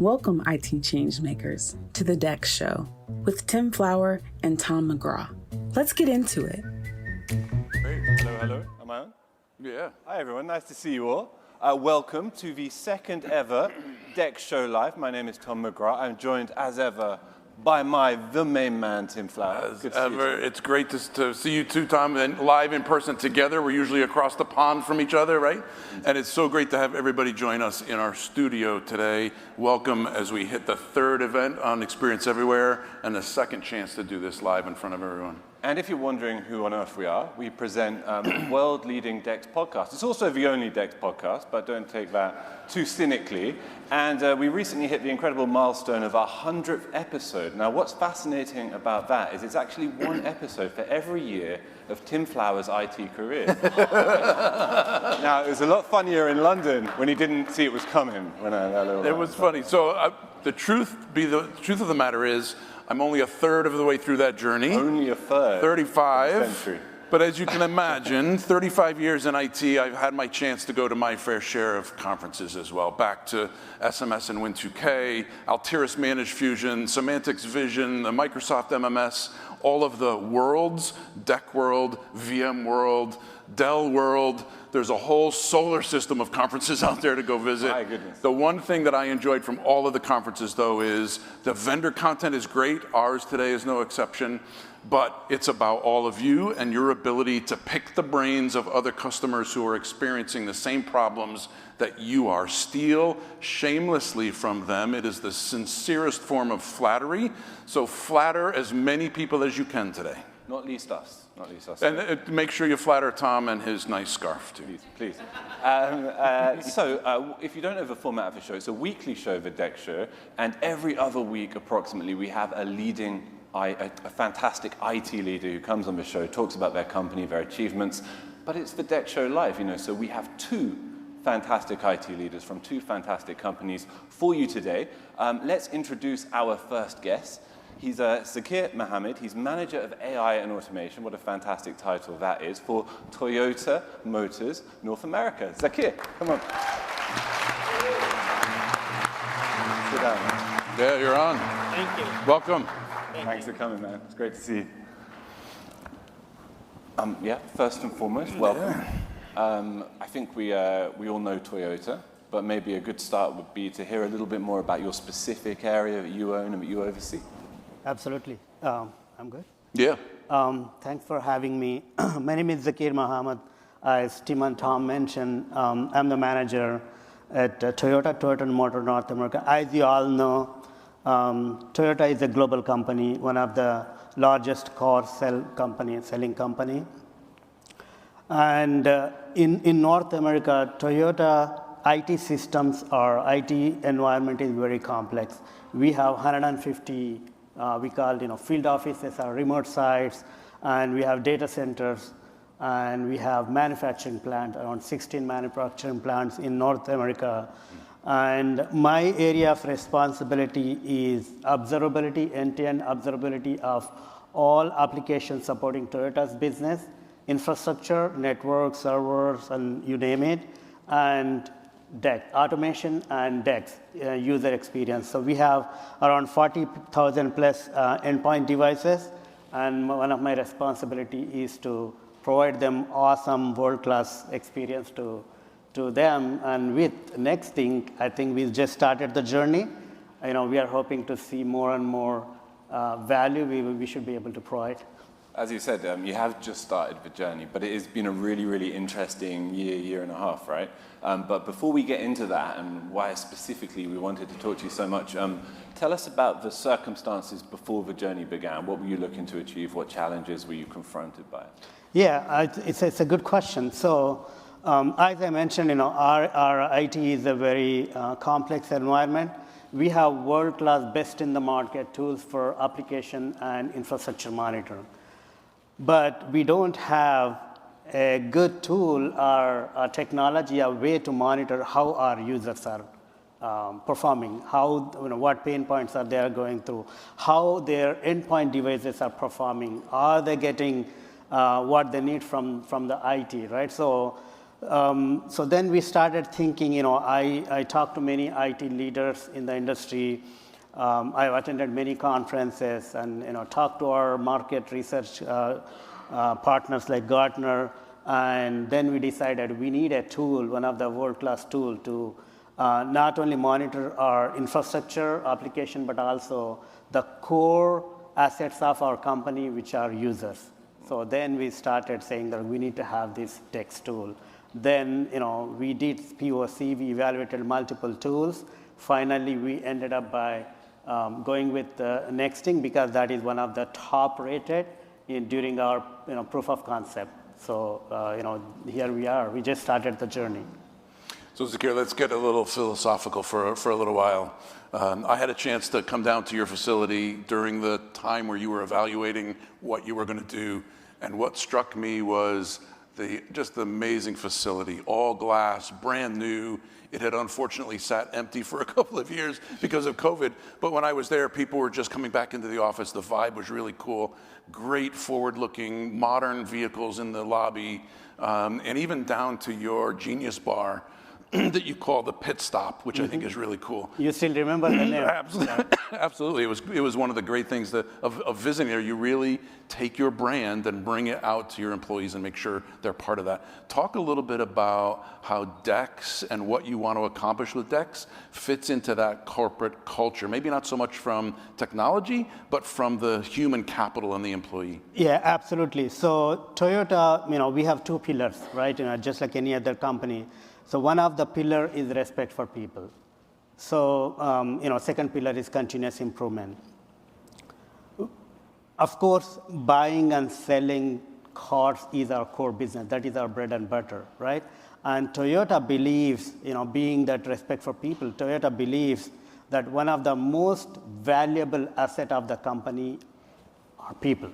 Welcome, IT changemakers, to the DEX Show with Tim Flower and Tom McGraw. Let's get into it. Great. Hello. Am I on? Yeah. Hi, everyone. Nice to see you all. Welcome to the second ever DEX Show Live. My name is Tom McGraw. I'm joined, as ever, by the main man, Tim Flower. As ever, it's great to see you two, Tom, and live in person together. We're usually across the pond from each other, right? And it's so great to have everybody join us in our studio today. Welcome as we hit the third event on Experience Everywhere and the second chance to do this live in front of everyone. And if you're wondering who on earth we are, we present world-leading DEX podcast. It's also the only DEX podcast, but don't take that too cynically. And we recently hit the incredible milestone of our 100th episode. Now, what's fascinating about that is it's actually one episode for every year of Tim Flower's IT career. Now, it was a lot funnier in London when he didn't see it was coming. It was funny. So the truth of the matter is, I'm only a third of the way through that journey. Only a third. 35. But as you can imagine, 35 years in IT, I've had my chance to go to my fair share of conferences as well. Back to SMS and Win2K, Altiris Managed Fusion, Symantec's Vision, the Microsoft MMS, all of the worlds, DEC World, VM World, Dell World. There's a whole solar system of conferences out there to go visit. My goodness. The one thing that I enjoyed from all of the conferences, though, is the vendor content is great. Ours today is no exception. But it's about all of you and your ability to pick the brains of other customers who are experiencing the same problems that you are. Steal shamelessly from them. It is the sincerest form of flattery. So flatter as many people as you can today. Not least us. And make sure you flatter Tom and his nice scarf, too. Please. So if you don't know the format of the show, it's a weekly show, the DEX Show, and every other week, approximately, we have a fantastic IT leader who comes on the show, talks about their company, their achievements, but it's the DEX Show Live, so we have two fantastic IT leaders from two fantastic companies for you today. Let's introduce our first guest. He's Zakir Mohammed. He's Manager of AI and Automation. What a fantastic title that is for Toyota Motors North America. Zakir, come on. Sit down. Yeah, you're on. Thank you. Welcome. Thanks for coming, man. It's great to see you. First and foremost, welcome. I think we all know Toyota, but maybe a good start would be to hear a little bit more about your specific area that you own and that you oversee. Absolutely. I'm good. Yeah. Thanks for having me. My name is Zakir Mohammed. As Tim and Tom mentioned, I'm the manager at Toyota Motor North America. As you all know, Toyota is a global company, one of the largest car selling company. And in North America, Toyota IT systems or IT environment is very complex. We have 150, we call field offices or remote sites, and we have data centers, and we have manufacturing plants, around 16 manufacturing plants in North America. And my area of responsibility is observability, end-to-end observability of all applications supporting Toyota's business, infrastructure, network, servers, and you name it, and DEX, automation and DEX, user experience. So we have around 40,000 plus endpoint devices, and one of my responsibility is to provide them awesome world-class experience to them. And with next thing, I think we just started the journey. We are hoping to see more and more value we should be able to provide. As you said, you have just started the journey, but it has been a really, really interesting year and a half, right? But before we get into that and why specifically we wanted to talk to you so much, tell us about the circumstances before the journey began. What were you looking to achieve? What challenges were you confronted by? Yeah, it's a good question. So as I mentioned, our IT is a very complex environment. We have world-class, best in the market tools for application and infrastructure monitoring. But we don't have a good tool or a technology, a way to monitor how our users are performing, what pain points are they going through, how their endpoint devices are performing, are they getting what they need from the IT, right? So So then we started thinking, I talked to many IT leaders in the industry. I've attended many conferences and talked to our market research partners like Gartner. And then we decided we need a tool, one of the world-class tool to not only monitor our infrastructure application, but also the core assets of our company, which are users. So then we started saying that we need to have this DEX tool. Then, we did POC, we evaluated multiple tools. Finally, we ended up by going with Nexting because that is one of the top rated during our proof of concept. So, here we are. We just started the journey. So Zakir, let's get a little philosophical for a little while. I had a chance to come down to your facility during the time where you were evaluating what you were going to do. And what struck me was just the amazing facility, all glass, brand new. It had unfortunately sat empty for a couple of years because of COVID. But when I was there, people were just coming back into the office. The vibe was really cool. Great forward-looking, modern vehicles in the lobby, and even down to your Genius Bar that you call the pit stop, which I think is really cool. You still remember the name? Absolutely. It was one of the great things of visiting there. You really take your brand and bring it out to your employees and make sure they're part of that. Talk a little bit about how DEX and what you want to accomplish with DEX fits into that corporate culture. Maybe not so much from technology, but from the human capital and the employee. Yeah, absolutely. So Toyota, we have two pillars, right? Just like any other company. So one of the pillar is respect for people. So, second pillar is continuous improvement. Of course, buying and selling cars is our core business. That is our bread and butter, right? And Toyota believes, being that respect for people, Toyota believes that one of the most valuable asset of the company are people.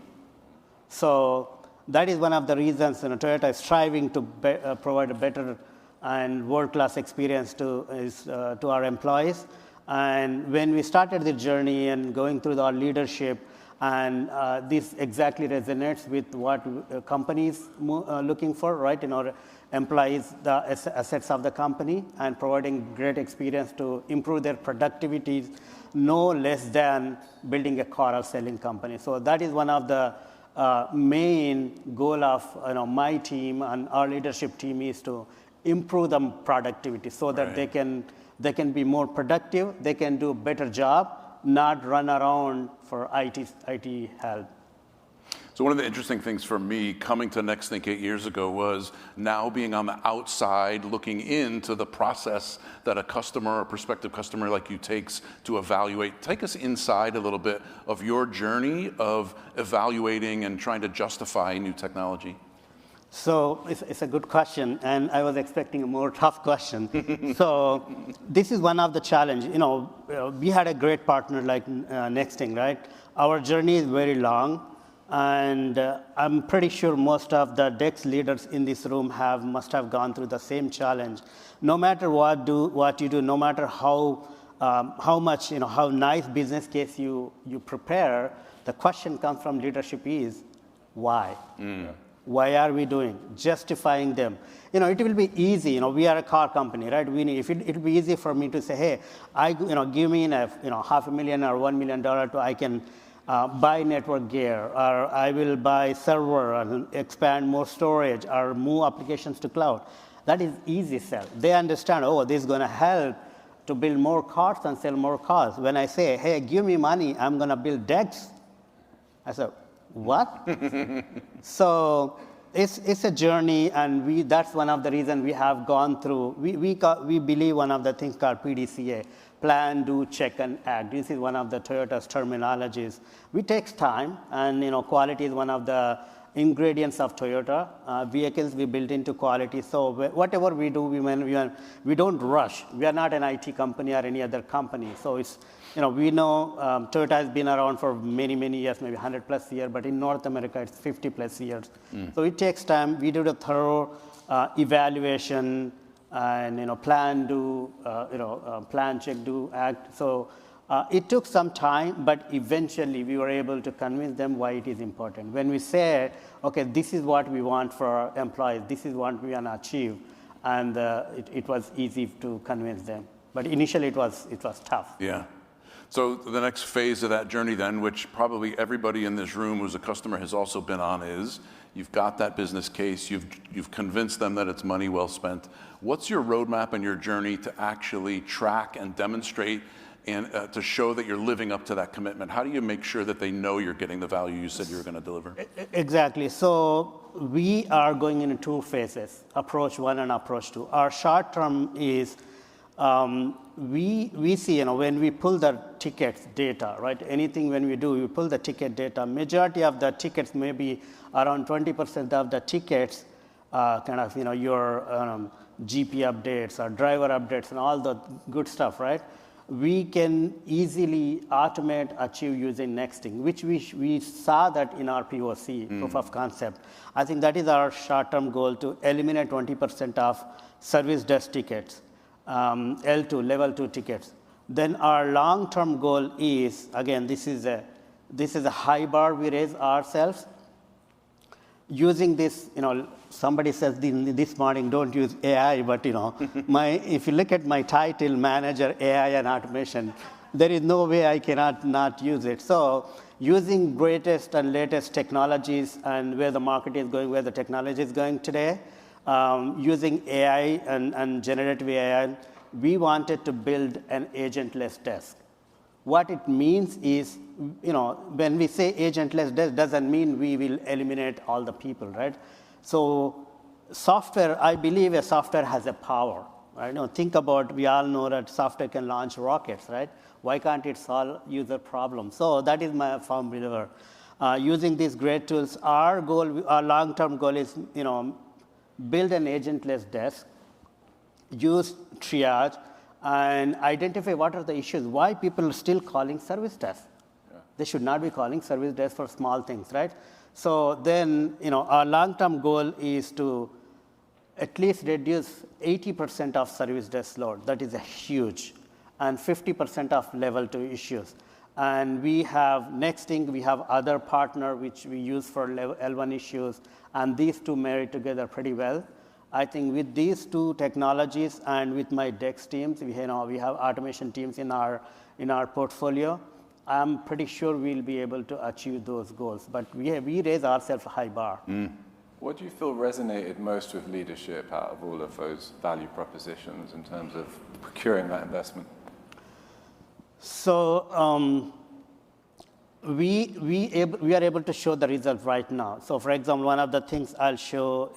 So that is one of the reasons Toyota is striving to provide a better and world-class experience to our employees. And when we started the journey and going through our leadership, and this exactly resonates with what companies looking for, right? Employees, the assets of the company, and providing great experience to improve their productivity, no less than building a car or selling company. So that is one of the main goal of my team and our leadership team is to improve the productivity so that they can be more productive, they can do a better job, not run around for IT help. So one of the interesting things for me coming to Nexting 8 years ago was now being on the outside looking into the process that a customer or prospective customer like you takes to evaluate. Take us inside a little bit of your journey of evaluating and trying to justify new technology. So it's a good question, and I was expecting a more tough question. So this is one of the challenges. We had a great partner like Nexting, right? Our journey is very long, and I'm pretty sure most of the DEX leaders in this room must have gone through the same challenge. No matter what you do, no matter how much, how nice business case you prepare, the question comes from leadership is, why? Why are we doing? Justifying them. It will be easy. We are a car company, right? It'll be easy for me to say, hey, give me $500,000 or $1 million to I can buy network gear, or I will buy server and expand more storage, or move applications to cloud. That is easy sell. They understand, this is going to help to build more cars and sell more cars. When I say, hey, give me money, I'm going to build DEX, I said, what? So it's a journey, and that's one of the reasons we have gone through. We believe one of the things called PDCA, plan, do, check, and act. This is one of the Toyota's terminologies. It takes time, and quality is one of the ingredients of Toyota. Vehicles we build into quality. So whatever we do, we don't rush. We are not an IT company or any other company. So it's we know Toyota has been around for many, many years, maybe 100 plus years, but in North America, it's 50 plus years. So it takes time. We do the thorough evaluation and, plan, do, plan, check, do, act. So it took some time, but eventually we were able to convince them why it is important. When we say, okay, this is what we want for our employees, this is what we want to achieve, and it was easy to convince them. But initially, it was tough. Yeah. So the next phase of that journey then, which probably everybody in this room who's a customer has also been on, is you've got that business case, you've convinced them that it's money well spent. What's your roadmap and your journey to actually track and demonstrate and to show that you're living up to that commitment? How do you make sure that they know you're getting the value you said you were going to deliver? Exactly. So we are going into 2 phases, approach 1 and approach 2. Our short term is we see, when we pull the tickets data, right? Anything when we do, we pull the ticket data. Majority of the tickets, maybe around 20% of the tickets, your GP updates or driver updates and all the good stuff, right? We can easily automate, achieve using nexting, which we saw that in our POC, proof of concept. I think that is our short-term goal, to eliminate 20% of service desk tickets, L2, level 2 tickets. Then our long-term goal is, again, this is a high bar we raise ourselves. Using this, somebody says this morning, don't use AI, but if you look at my title, Manager AI and Automation, there is no way I cannot not use it. So using greatest and latest technologies and where the market is going, where the technology is going today, using AI and generative AI, we wanted to build an agentless desk. What it means is, when we say agentless desk, doesn't mean we will eliminate all the people, right? So software, I believe a software has a power, right? Think about, we all know that software can launch rockets, right? Why can't it solve user problems? So that is my firm believer. Using these great tools, our long-term goal is, build an agentless desk, use triage, and identify what are the issues, why people are still calling service desk. Yeah. They should not be calling service desk for small things, right? So then, our long-term goal is to at least reduce 80% of service desk load. That is a huge, and 50% of level 2 issues. And we have nexting, we have other partner which we use for L1 issues, and these 2 marry together pretty well. I think with these 2 technologies and with my DEX teams, we have automation teams in our portfolio. I'm pretty sure we'll be able to achieve those goals. But we raise ourselves a high bar. What do you feel resonated most with leadership out of all of those value propositions in terms of procuring that investment? So we are able to show the result right now. So for example, one of the things I'll show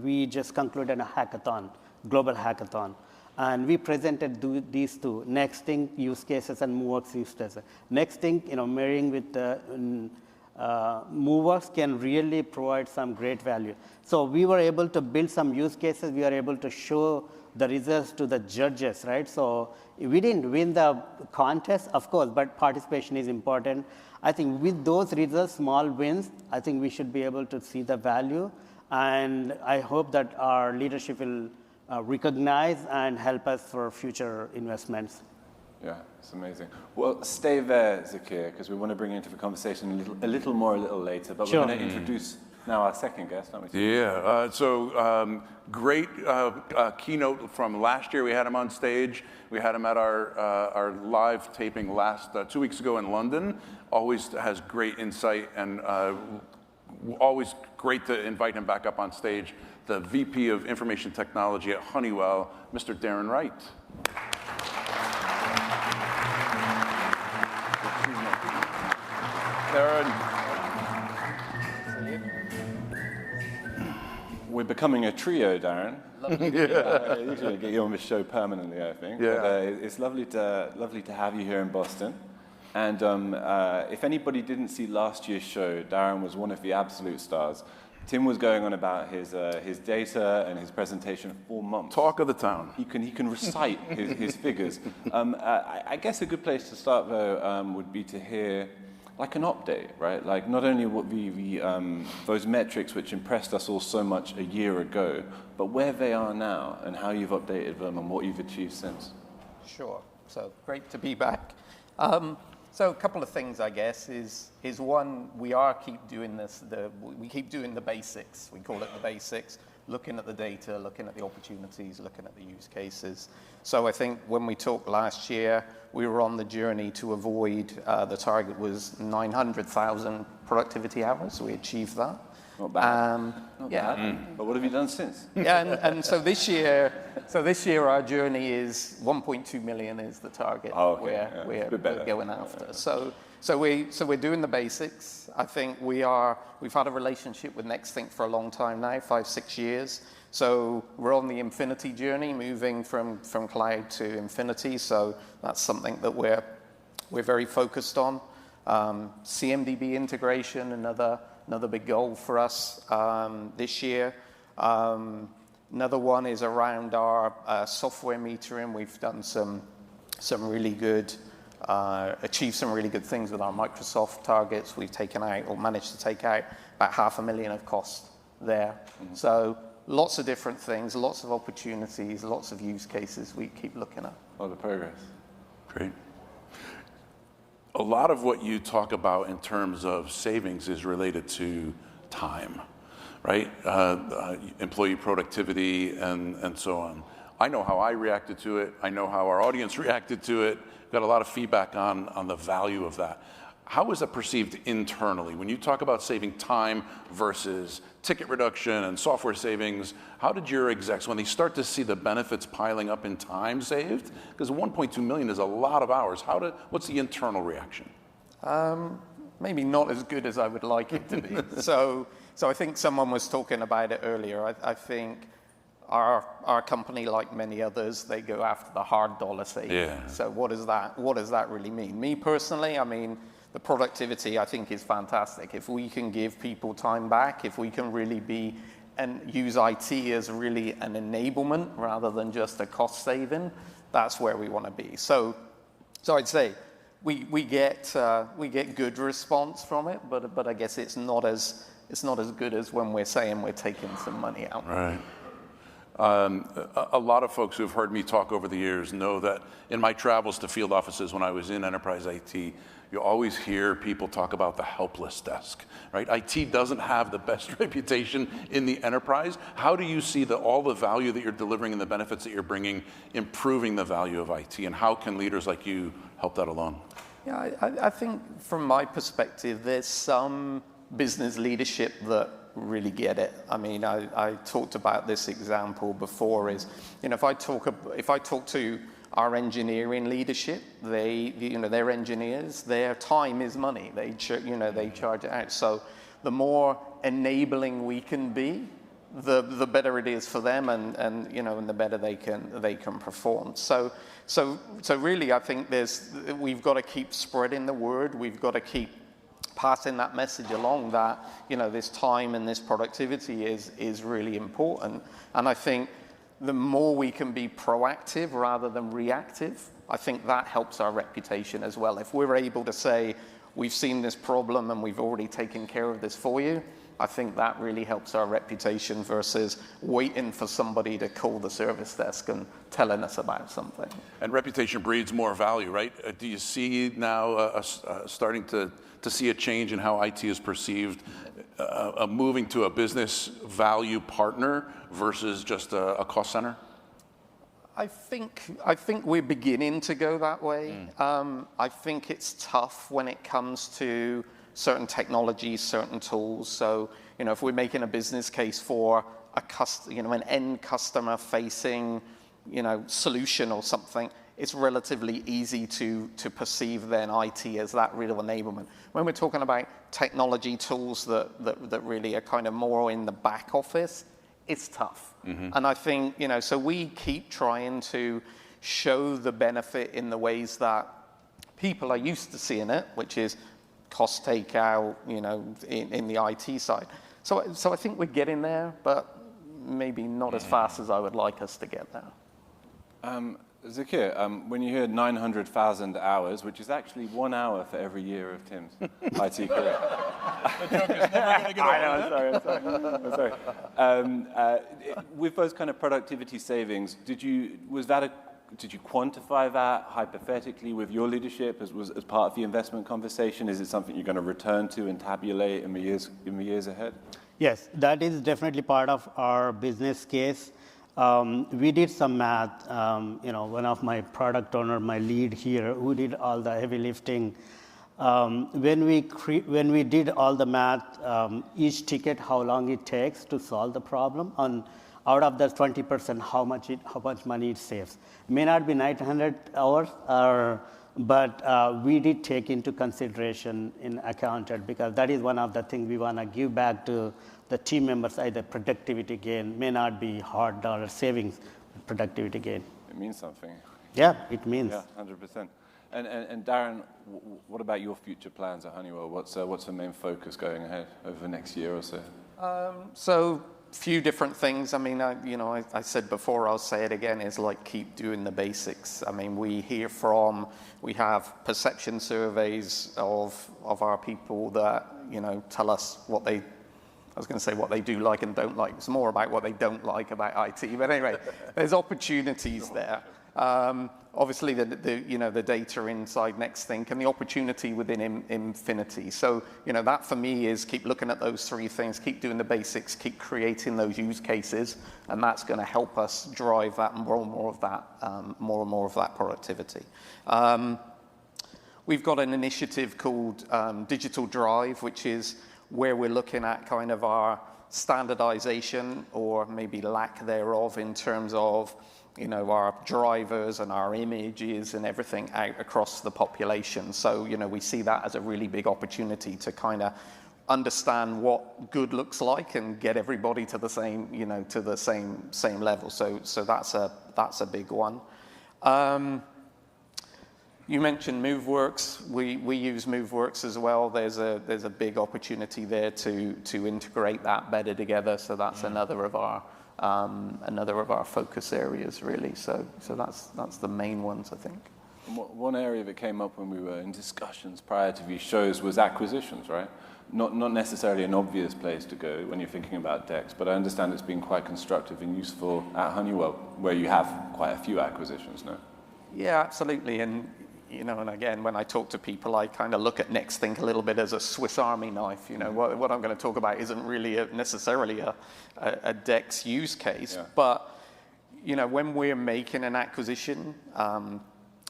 we just concluded a hackathon, global hackathon. And we presented these 2, nexting use cases and MoveWorks use cases. Nexting, marrying with MoveWorks can really provide some great value. So we were able to build some use cases. We are able to show the results to the judges, right? So we didn't win the contest, of course, but participation is important. I think with those results, small wins, I think we should be able to see the value. And I hope that our leadership will recognize and help us for future investments. Yeah, it's amazing. Well, stay there, Zakir, because we want to bring you into the conversation a little more a little later. But sure. We're going to introduce now our second guest, aren't we? Yeah, great keynote from last year. We had him on stage. We had him at our live taping 2 weeks ago in London. Always has great insight and always great to invite him back up on stage. The VP of Information Technology at Honeywell, Mr. Darren Wright. Darren. We're becoming a trio, Darren. Usually get you on this show permanently, I think. Yeah. But, it's lovely to have you here in Boston. And if anybody didn't see last year's show, Darren was one of the absolute stars. Tim was going on about his data and his presentation for months. Talk of the town. He can recite his figures. I guess a good place to start, though, would be to hear like an update, right? Like not only what those metrics which impressed us all so much a year ago, but where they are now and how you've updated them and what you've achieved since. Sure. So great to be back. So a couple of things, I guess, is one, we keep doing the basics. We call it the basics. looking at the data, looking at the opportunities, looking at the use cases. So I think when we talked last year, we were on the journey to avoid, the target was 900,000 productivity hours. We achieved that. Not bad. Not bad. But what have you done since? Yeah, and so this year our journey is 1.2 million is the target we're going after. So we're doing the basics. I think we've had a relationship with NextThink for a long time now, 5-6 years. So we're on the infinity journey, moving from cloud to infinity. So that's something that we're very focused on. CMDB integration, another big goal for us this year. Another one is around our software metering. We've done some really good, achieved some really good things with our Microsoft targets. We've taken out, or managed to take out, about $500,000 of cost there. Mm-hmm. So lots of different things, lots of opportunities, lots of use cases we keep looking at. A lot of progress. Great. A lot of what you talk about in terms of savings is related to time, right? Employee productivity and so on. I know how I reacted to it. I know how our audience reacted to it. Got a lot of feedback on the value of that. How is that perceived internally? When you talk about saving time versus ticket reduction and software savings, how did your execs, when they start to see the benefits piling up in time saved, because 1.2 million is a lot of hours, what's the internal reaction? Maybe not as good as I would like it to be. So I think someone was talking about it earlier. I think our company, like many others, they go after the hard dollar savings. Yeah. So what does that really mean? Me personally, I mean, the productivity, I think, is fantastic. If we can give people time back, if we can really be and use IT as really an enablement rather than just a cost saving, that's where we want to be. So I'd say we get good response from it, but I guess it's not as good as when we're saying we're taking some money out. Right. A lot of folks who've heard me talk over the years know that in my travels to field offices when I was in enterprise IT, you always hear people talk about the helpless desk, right? IT doesn't have the best reputation in the enterprise. How do you see all the value that you're delivering and the benefits that you're bringing, improving the value of IT, and how can leaders like you help that along? Yeah, I think from my perspective, there's some business leadership that really get it. I mean, I talked about this example before. Is if I talk to our engineering leadership, they're engineers. Their time is money. They charge it out. So the more enabling we can be, the better it is for them, and the better they can perform. So really, I think we've got to keep spreading the word. We've got to keep passing that message along that this time and this productivity is really important. And I think the more we can be proactive rather than reactive, I think that helps our reputation as well. If we're able to say, we've seen this problem and we've already taken care of this for you, I think that really helps our reputation versus waiting for somebody to call the service desk and telling us about something. And reputation breeds more value, right? Do you see now starting to see a change in how IT is perceived, moving to a business value partner versus just a cost center? I think we're beginning to go that way. I think it's tough when it comes to certain technologies, certain tools. So, if we're making a business case for an end customer facing, solution or something, it's relatively easy to perceive then IT as that real enablement. When we're talking about technology tools that really are kind of more in the back office, it's tough. Mm-hmm. And I think, so we keep trying to show the benefit in the ways that people are used to seeing it, which is cost takeout, in the IT side. So I think we're getting there, but maybe not as fast as I would like us to get there. Zakir, when you hear 900,000 hours, which is actually 1 hour for every year of Tim's IT career. The joke is never going to get over. I'm sorry. With those kind of productivity savings, was that a did you quantify that hypothetically with your leadership as part of the investment conversation? Is it something you're going to return to and tabulate in the years ahead? Yes, that is definitely part of our business case. We did some math. One of my product owner, my lead here, who did all the heavy lifting. When we did all the math, each ticket, how long it takes to solve the problem, out of that 20%, how much money it saves. May not be 900 hours, but we did take into consideration in accounted, because that is one of the things we want to give back to the team members. Either productivity gain may not be hard dollar savings, productivity gain. It means something. Yeah, it means. Yeah, 100%. And Darren, what about your future plans at Honeywell? What's the main focus going ahead over the next year or so? So few different things. I mean, I said before, I'll say it again, is like keep doing the basics. I mean, we have perception surveys of our people that, tell us what they do like and don't like. It's more about what they don't like about IT. But anyway, there's opportunities there. Obviously, the data inside NextThink and the opportunity within Infinity. So, that for me is keep looking at those three things, keep doing the basics, keep creating those use cases, and that's going to help us drive that more and more of that productivity. We've got an initiative called Digital Drive, which is where we're looking at kind of our standardization or maybe lack thereof in terms of our drivers and our images and everything out across the population. So, we see that as a really big opportunity to kind of understand what good looks like and get everybody to the same level. So that's a big one. You mentioned MoveWorks. We use MoveWorks as well. There's a big opportunity there to integrate that better together. So that's another of our focus areas, really. So that's the main ones, I think. One area that came up when we were in discussions prior to these shows was acquisitions, right? Not necessarily an obvious place to go when you're thinking about DEX, but I understand it's been quite constructive and useful at Honeywell, where you have quite a few acquisitions now. Yeah, absolutely. And and again, when I talk to people, I kind of look at NextThink a little bit as a Swiss Army knife. What I'm going to talk about isn't really necessarily a DEX use case, yeah. But when we're making an acquisition,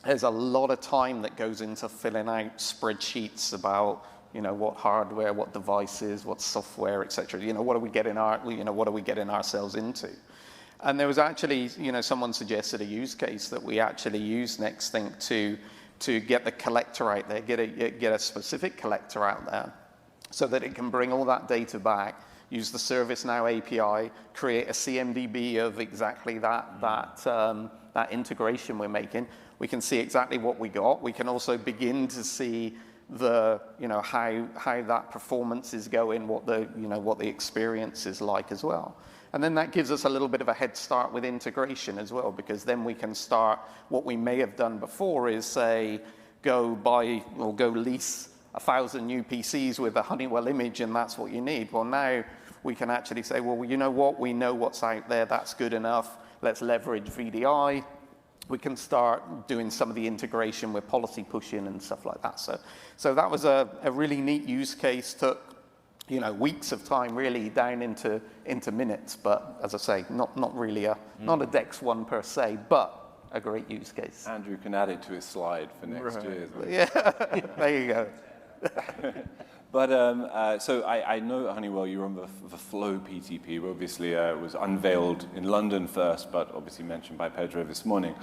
there's a lot of time that goes into filling out spreadsheets about what hardware, what devices, what software, etc. What are we getting ourselves into? And there was actually, someone suggested a use case that we actually use NextThink to get the collector out there, get a specific collector out there, so that it can bring all that data back, use the ServiceNow API, create a CMDB of exactly that integration we're making. We can see exactly what we got. We can also begin to see how that performance is going, what the experience is like as well. And then that gives us a little bit of a head start with integration as well, because then we can start what we may have done before is say, go buy or go lease 1,000 new PCs with a Honeywell image and that's what you need. Well, now we can actually say, well, you know what? We know what's out there. That's good enough. Let's leverage VDI. We can start doing some of the integration with policy pushing and stuff like that. So that was a really neat use case. Took weeks of time really down into minutes, but as I say, not really not a DEX one per se, but a great use case. Andrew can add it to his slide for next year. Yeah, there you go. But so I know at Honeywell you're on the Flow PTP, obviously was unveiled in London first, but obviously mentioned by Pedro this morning.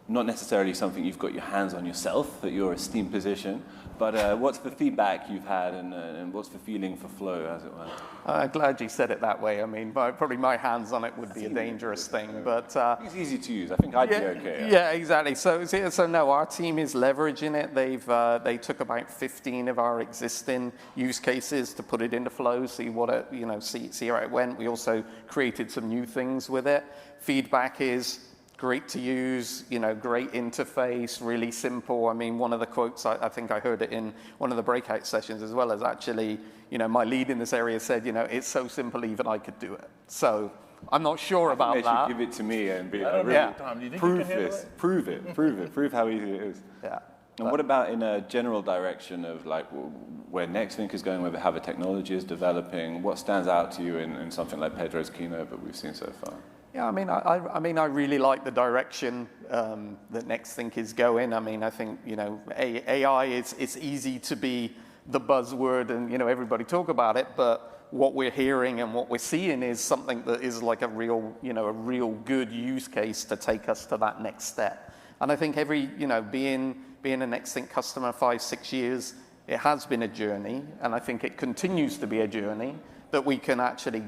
Not necessarily something you've got your hands on yourself at your esteemed position, but what's the feedback you've had and what's the feeling for Flow, as it were? I'm glad you said it that way. I mean, probably my hands on it would be a dangerous thing, but... it's easy to use. I think I'd be okay. Yeah, exactly. So no, our team is leveraging it. They took about 15 of our existing use cases to put it into Flow, see what it, see how it went. We also created some new things with it. Feedback is great to use, great interface, really simple. I mean, one of the quotes, I think I heard it in one of the breakout sessions as well, as actually, my lead in this area said, it's so simple even I could do it. So I'm not sure about They that. should give it to me and be I don't like, know, Yeah. Tom, do you think prove you can handle this, it? prove how easy it is. Yeah. And what about in a general direction of like where NextThink is going, how the technology is developing? What stands out to you in something like Pedro's keynote that we've seen so far? Yeah, I mean, I really like the direction that NextThink is going. I mean, I think, AI it's easy to be the buzzword and, everybody talk about it, but what we're hearing and what we're seeing is something that is like a real good use case to take us to that next step. And I think being a NextThink customer 5-6 years, it has been a journey, and I think it continues to be a journey that we can actually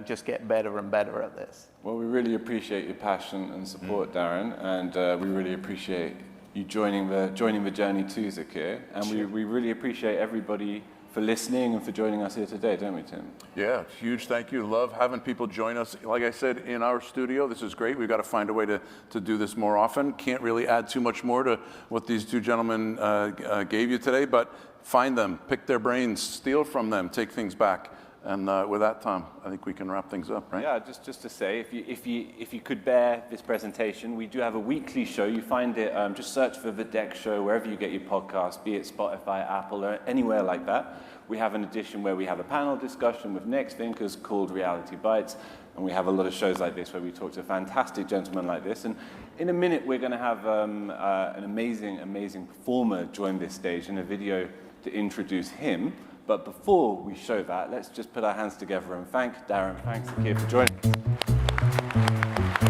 just get better and better at this. Well, we really appreciate your passion and support, Darren, and we really appreciate you joining the journey too, Zakir. And we really appreciate everybody for listening and for joining us here today, don't we, Tim? Yeah, huge thank you. Love having people join us. Like I said, in our studio, this is great. We've got to find a way to do this more often. Can't really add too much more to what these two gentlemen gave you today, but find them, pick their brains, steal from them, take things back. And with that, Tom, I think we can wrap things up, right? Yeah, just to say, if you could bear this presentation, we do have a weekly show. You find it, just search for the DEX Show wherever you get your podcast, be it Spotify, Apple, or anywhere like that. We have an edition where we have a panel discussion with next thinkers called Reality Bites, and we have a lot of shows like this where we talk to fantastic gentlemen like this. And in a minute, we're going to have an amazing performer join this stage in a video to introduce him. But before we show that, let's just put our hands together and thank Darren. Thanks, Zakir, for joining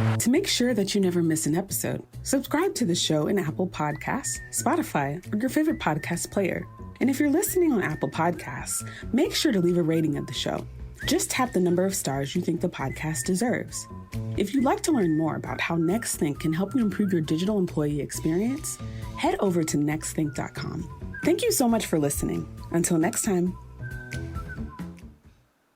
us. To make sure that you never miss an episode, subscribe to the show in Apple Podcasts, Spotify, or your favorite podcast player. And if you're listening on Apple Podcasts, make sure to leave a rating of the show. Just tap the number of stars you think the podcast deserves. If you'd like to learn more about how NextThink can help you improve your digital employee experience, head over to nextthink.com. Thank you so much for listening. Until next time.